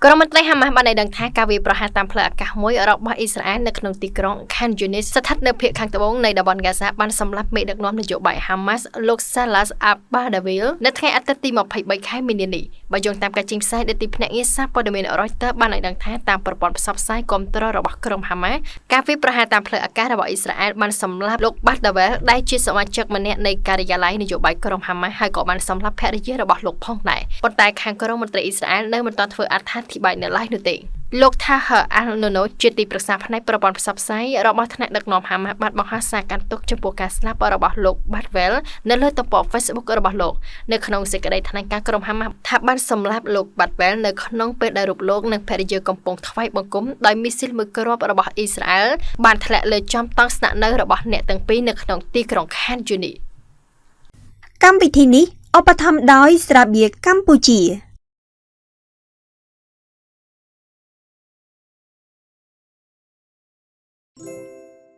ក្រមមន្ត្រីហាម៉ាស់បានឲ្យដឹងថាការវាយប្រហារតាមផ្លូវអាកាសមួយរបស់អ៊ីស្រាអែលនៅក្នុងទីក្រុង Khan Yunis ស្ថិតនៅភាគខាងត្បូងនៃតំបន់ហ្គាហ្សាបានសម្លាប់មេដឹកនាំនយោបាយហាម៉ាស់លោក Salas Abdavil នៅថ្ងៃអាទិត្យទី23 ខែមីនានេះបើយោងតាមការចេញផ្សាយដោយទីភ្នាក់ងារសារព័ត៌មាន Reuters បានឲ្យដឹងថាតាមប្រព័ន្ធផ្សព្វផ្សាយគាំទ្ររបស់ក្រុមហាម៉ាស់ការវាយប្រហារតាមផ្លូវអាកាសរបស់អ៊ីស្រាអែលបានសម្លាប់លោក Abdavil ដែលជាសមាជិកម្នាក់នៃការិយាល័យនយោបាយក្រុមហាម៉ាស់ហើយក៏បានសម្លាប់ភរិយារបស់លោកផងដែរប៉ុន្តែខាងក្រមមន្ត្រីអ៊ីស្រាអែលនៅមិនទាន់ធ្វើអត្ថាធិប្បាយនៅឡើយនោះទេលោក Taher al-Nono ជាទីប្រឹក្សាផ្នែកប្រព័ន្ធផ្សព្វផ្សាយរបស់ថ្នាក់ដឹកនាំហាម៉ាស់បានបង្ហាញសារកាន់ទុកចំពោះការស្លាប់របស់លោក Abdavil នៅលើទំព័រ Facebook របស់លោកនៅក្នុងសេចក្តីថ្លែងការណ៍ក្រុមហាម៉ាស់ថាបានសម្លាប់លោក Abdavil នៅក្នុងពេលដែលរូបលោកនិងភរិយាកំពុងថ្វាយបង្គំដោយមីស៊ីលមួយគ្រាប់របស់អ៊ីស្រាអែលបានធ្លាក់លើចំតង់ស្នាក់នៅរបស់អ្នកទាំងពីរនៅក្នុងទីក្រុង Khan Yunis កម្មវិធីនេះឧបត្ថម្ភដោយស្រាបៀរកម្ពុជា